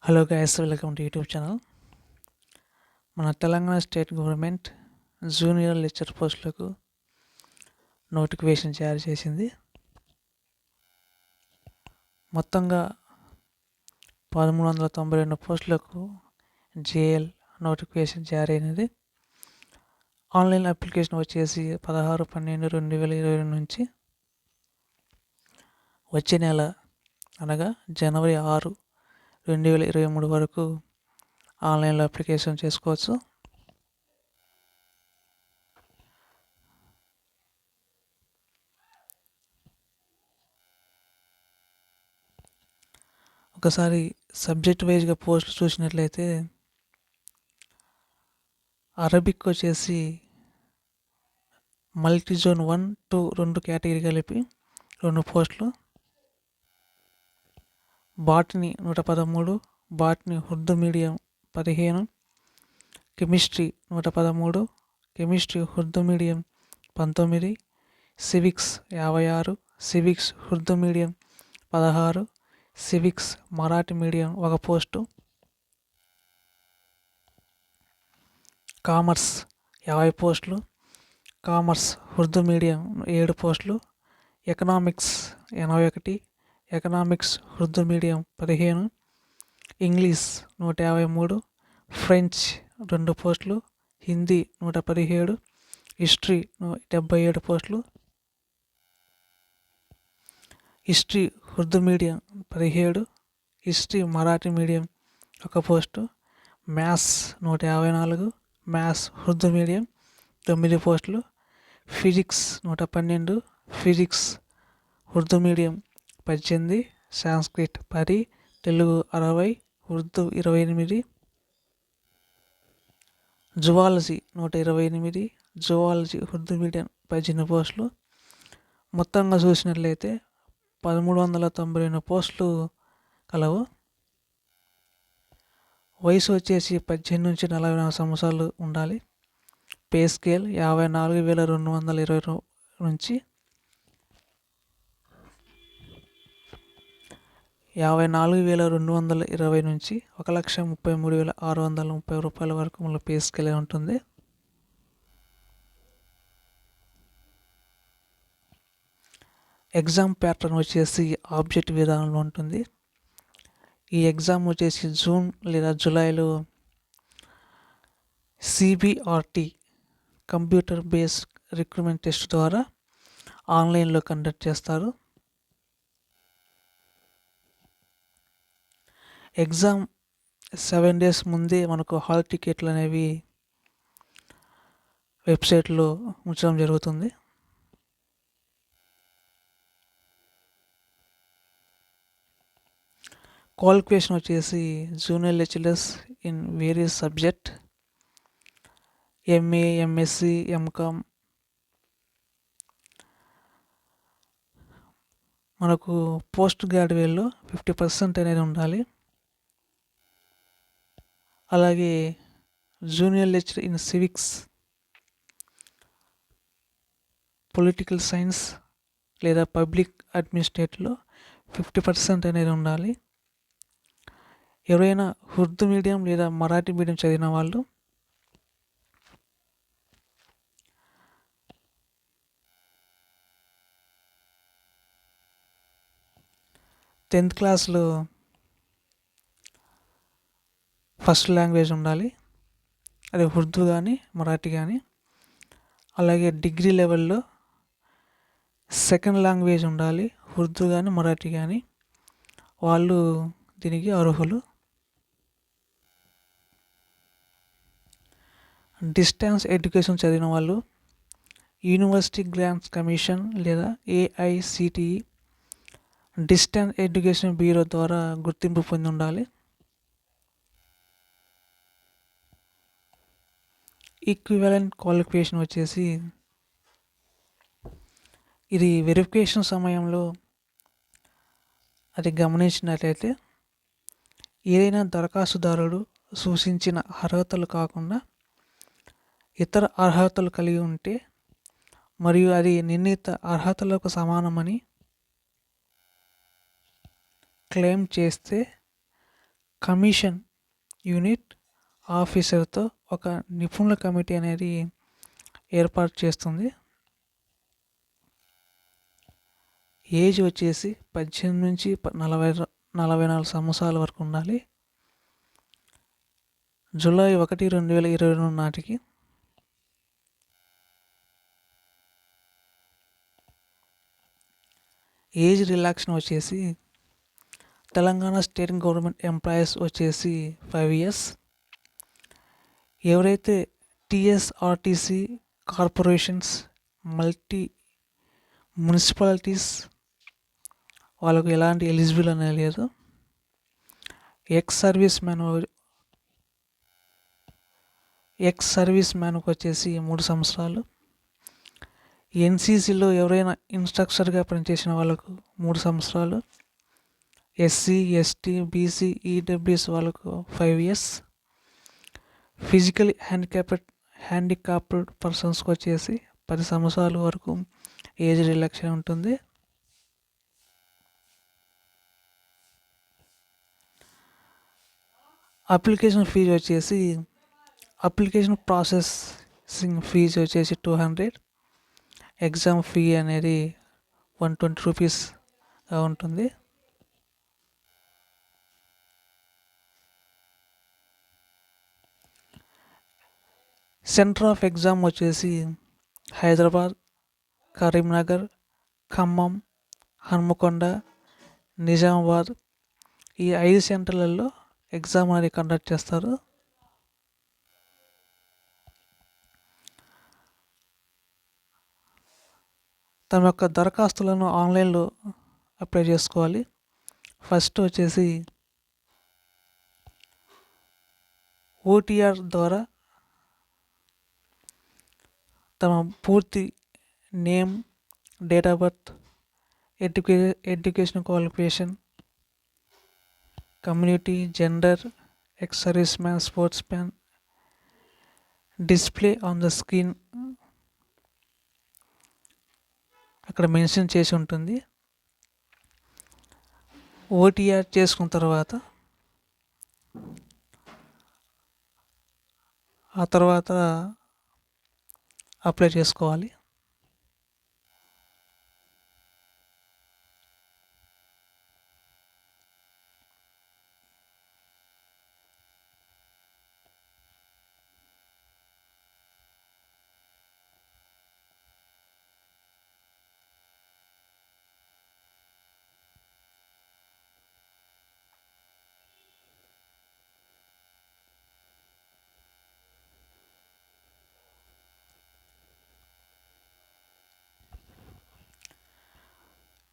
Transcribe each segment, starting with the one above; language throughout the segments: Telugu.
Hello guys, welcome to YouTube channel. మన Telangana state government junior lecture పోస్టులకు నోటిఫికేషన్ జారీ చేసింది. మొత్తంగా 1392 పోస్టులకు జేఎల్ నోటిఫికేషన్ జారీ అయినది. ఆన్లైన్ అప్లికేషన్ వచ్చేసి 16/12/2022 నుంచి వచ్చే నెల అనగా జనవరి 6, 2023 వరకు ఆన్లైన్లో అప్లికేషన్ చేసుకోవచ్చు. ఒకసారి సబ్జెక్ట్ వైజ్గా పోస్ట్ చూసినట్లయితే అరబిక్ వచ్చేసి మల్టీ జోన్ 1, 2 2 కేటగిరీ కలిపి 2 పోస్టులు. Botany 113, botany Urdu medium 15, chemistry 113, chemistry Urdu medium 19, civics 56, civics Urdu medium 16, civics Marathi medium 1 post, commerce 50 పోస్టులు, కామర్స్ ఉర్దూ మీడియం 7 పోస్టులు, economics 81, economics Urdu medium 15, English 153, French 2 పోస్టులు, హిందీ 117, హిస్టరీ 77 పోస్టులు, history Urdu medium 17, history Marathi medium 1 post, maths 154, maths Urdu medium 9 పోస్టులు, physics 112, physics Urdu medium 18, Sanskrit 10, Telugu 60, Urdu 28, zoology 128, zoology Urdu medium 18 పోస్టులు. మొత్తంగా చూసినట్లయితే 1392 పోస్టులు కలవు. వయసు వచ్చేసి 18 నుంచి 44 సంవత్సరాలు ఉండాలి. పే స్కేల్ 54,220 నుంచి 54,220 నుంచి 1,33,630 రూపాయల వరకు మన పే స్కేల్ ఉంటుంది. ఎగ్జామ్ ప్యాటర్న్ వచ్చేసి ఆబ్జెక్ట్ విధానంలో ఉంటుంది. ఈ ఎగ్జామ్ వచ్చేసి జూన్ లేదా జూలైలో CBRT computer based recruitment test ద్వారా ఆన్లైన్లో కండక్ట్ చేస్తారు. ఎగ్జామ్ 7 days ముందే మనకు హాల్ టికెట్లు అనేవి వెబ్సైట్లో ఉంచడం జరుగుతుంది. క్వాలిఫికేషన్ వచ్చేసి junior lecturers in various subject, MA, MSc, MCom. మనకు పోస్ట్ గ్రాడ్యుయేట్లో 50% అనేది ఉండాలి. అలాగే junior lecturer in civics, political science లేదా పబ్లిక్ అడ్మినిస్ట్రేటివ్లో 50% అనేది ఉండాలి. ఎవరైనా ఉర్దూ మీడియం లేదా మరాఠీ మీడియం చదివిన వాళ్ళు టెన్త్ క్లాస్లో ఫస్ట్ లాంగ్వేజ్ ఉండాలి, అది ఉర్దూ కానీ మరాఠీ కానీ. అలాగే డిగ్రీ లెవెల్లో సెకండ్ లాంగ్వేజ్ ఉండాలి, ఉర్దూ కానీ మరాఠీ కానీ. వాళ్ళు దీనికి అర్హులు. డిస్టెన్స్ ఎడ్యుకేషన్ చదివిన వాళ్ళు యూనివర్సిటీ గ్రాంట్స్ కమిషన్ లేదా ఏఐసిటిఈ డిస్టెన్స్ ఎడ్యుకేషన్ బ్యూరో ద్వారా గుర్తింపు పొంది ఉండాలి. ఈక్వివలెంట్ క్వాలిఫికేషన్ వచ్చేసి ఇది వెరిఫికేషన్ సమయంలో అది గమనించినట్లయితే ఏదైనా దరఖాస్తుదారుడు సూచించిన అర్హతలు కాకుండా ఇతర అర్హతలు కలిగి ఉంటే మరియు అది నిర్ణీత అర్హతలకు సమానమని క్లెయిమ్ చేస్తే కమిషన్ యూనిట్ ఆఫీసర్తో ఒక నిపుణుల కమిటీ అనేది ఏర్పాటు చేస్తుంది. ఏజ్ వచ్చేసి 18 నుంచి 44 సంవత్సరాల వరకు ఉండాలి. జూలై 1, 2022 నాటికి ఏజ్ రిలాక్షన్ వచ్చేసి తెలంగాణ స్టేట్ గవర్నమెంట్ ఎంప్లాయీస్ వచ్చేసి 5 years. ఎవరైతే టీఎస్ఆర్టీసీ కార్పొరేషన్స్, మల్టీ మున్సిపాలిటీస్ వాళ్ళకు ఎలాంటి ఎలిజిబుల్ అనేది లేదు. ఎక్స్ సర్వీస్ మ్యాన్కి వచ్చేసి 3 సంవత్సరాలు. ఎన్సీసీలో ఎవరైనా ఇన్స్ట్రక్టర్గా పనిచేసిన వాళ్ళకు 3 సంవత్సరాలు. ఎస్సీ, ఎస్టీ, బీసీ, ఈడబ్ల్యూఎస్ వాళ్ళకు 5 years. ఫిజికల్ హ్యాండిక్యాప్డ్ పర్సన్స్కి వచ్చేసి 10 సంవత్సరాల వరకు ఏజ్ రిలాక్షన్ ఉంటుంది. అప్లికేషన్ ఫీజు వచ్చేసి అప్లికేషన్ ప్రాసెసింగ్ ఫీజు వచ్చేసి 200. ఎగ్జామ్ ఫీ అనేది 120 రూపీస్గా ఉంటుంది. సెంటర్ ఆఫ్ ఎగ్జామ్ వచ్చేసి హైదరాబాద్, కరీంనగర్, ఖమ్మం, హన్మకొండ, నిజామాబాద్ ఈ 5 సెంటర్లలో ఎగ్జామ్ అనేది కండక్ట్ చేస్తారు. తమ యొక్క దరఖాస్తులను ఆన్లైన్లో అప్లై చేసుకోవాలి. ఫస్ట్ వచ్చేసి ఓటీఆర్ ద్వారా తమ పూర్తి name, date of birth, education qualification, community, gender, ex service man, sports man display on the screen అక్కడ మెన్షన్ చేసి ఉంటుంది. ఓటీఆర్ చేసుకున్న తర్వాత అప్లై చేసుకోవాలి.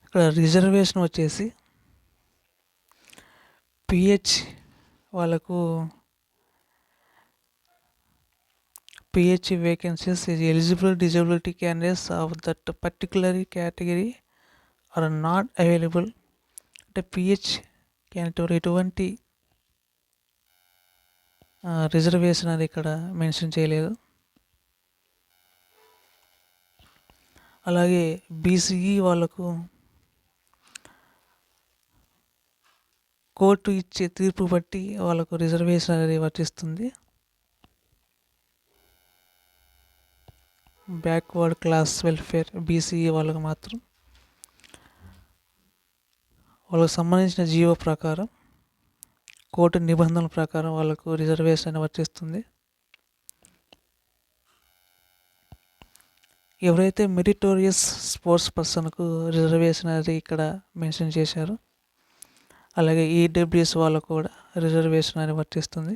ఇక్కడ రిజర్వేషన్ వచ్చేసి వాళ్ళకు PH vacancies is eligible disability candidates of that particular category are not available. అంటే PH క్యాండిడేట్ ఎటువంటి రిజర్వేషన్ అది ఇక్కడ మెన్షన్ చేయలేదు. అలాగే BCE వాళ్ళకు కోర్టు ఇచ్చే తీర్పు బట్టి వాళ్ళకు రిజర్వేషన్ అనేది వర్తిస్తుంది. బ్యాక్వర్డ్ క్లాస్ వెల్ఫేర్ BCE వాళ్ళకు మాత్రం వాళ్ళకు సంబంధించిన జీవో ప్రకారం, కోర్టు నిబంధనల ప్రకారం వాళ్ళకు రిజర్వేషన్ అనేది వర్తిస్తుంది. ఎవరైతే మెరిటోరియస్ స్పోర్ట్స్ పర్సన్కు రిజర్వేషన్ అనేది ఇక్కడ మెన్షన్ చేశారు. అలాగే ఈడబ్ల్యూఎస్ వాళ్ళకు కూడా రిజర్వేషన్ అనేది వర్తిస్తుంది.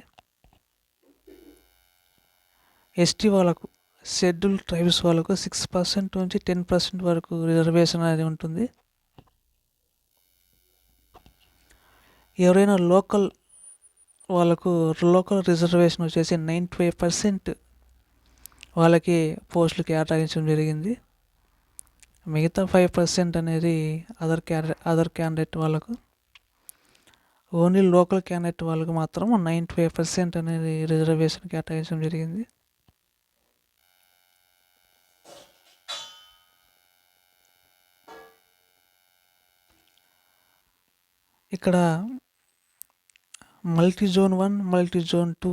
ఎస్టీ వాళ్ళకు, షెడ్యూల్ ట్రైబ్స్ వాళ్ళకు 6% నుంచి 10% వరకు రిజర్వేషన్ అనేది ఉంటుంది. ఎవరైనా లోకల్ రిజర్వేషన్ వచ్చేసి 95% వాళ్ళకి పోస్టులు కేటాయించడం జరిగింది. మిగతా 5% అనేది అదర్ క్యాండిడేట్ వాళ్ళకు. ఓన్లీ లోకల్ క్యాండిడేట్ వాళ్ళకు మాత్రం 95% అనేది రిజర్వేషన్ కేటాయించడం జరిగింది. ఇక్కడ మల్టీ జోన్ 1, మల్టీ జోన్ 2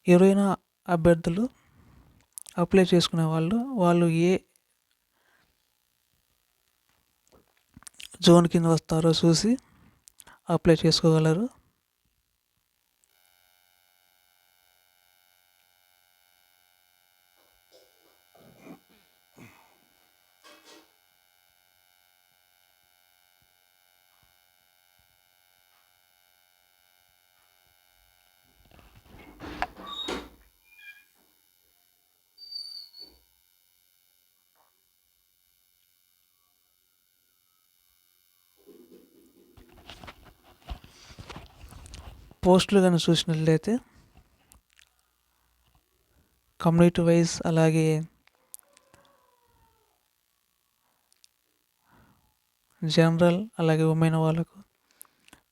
ఎవరైనా అభ్యర్థులు అప్లై చేసుకునే వాళ్ళు ఏ జోన్ కింద వస్తారో చూసి అప్లై చేసుకోగలరు. పోస్టులు కానీ చూసినట్లయితే కమ్యూనిటీ వైజ్, అలాగే జనరల్, అలాగే ఉమెన్ వాళ్ళకు,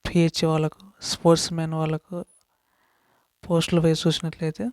పిహెచ్ వాళ్ళకు, స్పోర్ట్స్ మెన్ వాళ్ళకు పోస్టుల వైజ్ చూసినట్లయితే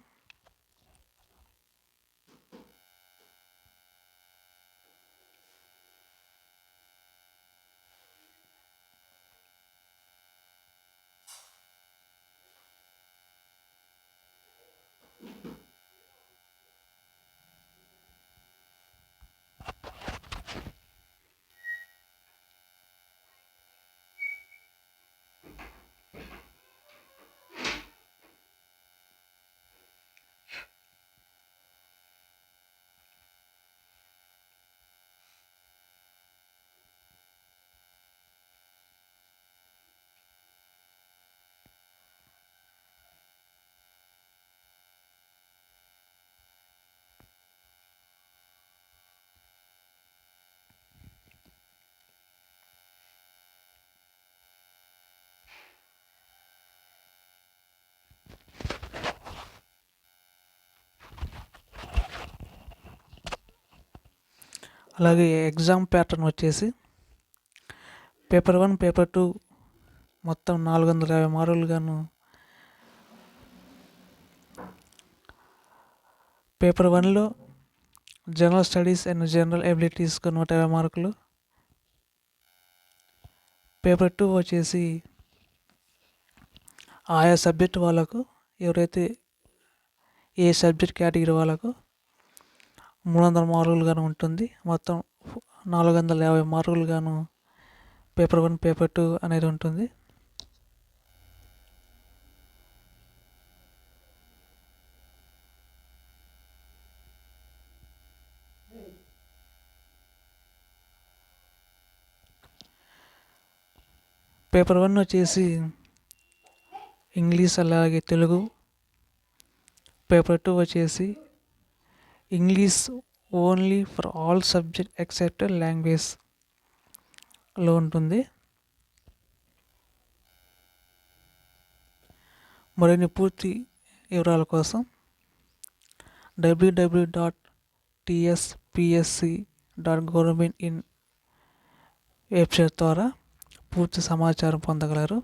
అలాగే ఎగ్జామ్ ప్యాటర్న్ వచ్చేసి పేపర్ 1, పేపర్ 2 మొత్తం 450 మార్కులు గాను, పేపర్ 1లో జనరల్ స్టడీస్ అండ్ జనరల్ ఎబిలిటీస్కు 150 మార్కులు, పేపర్ 2 వచ్చేసి ఆయా సబ్జెక్ట్ వాళ్ళకు, ఎవరైతే ఏ సబ్జెక్ట్ కేటగిరీ వాళ్ళకు 300 మార్కులు గాను ఉంటుంది. మొత్తం 450 మార్కులు గాను పేపర్ 1, పేపర్ 2 అనేది ఉంటుంది. పేపర్ 1 వచ్చేసి ఇంగ్లీష్ అలాగే తెలుగు, పేపర్ 2 వచ్చేసి English only for all subject except లాంగ్వేజ్లో ఉంటుంది. మరిన్ని పూర్తి వివరాల కోసం www.tspsc.government.in వెబ్సైట్ ద్వారా పూర్తి సమాచారం పొందగలరు.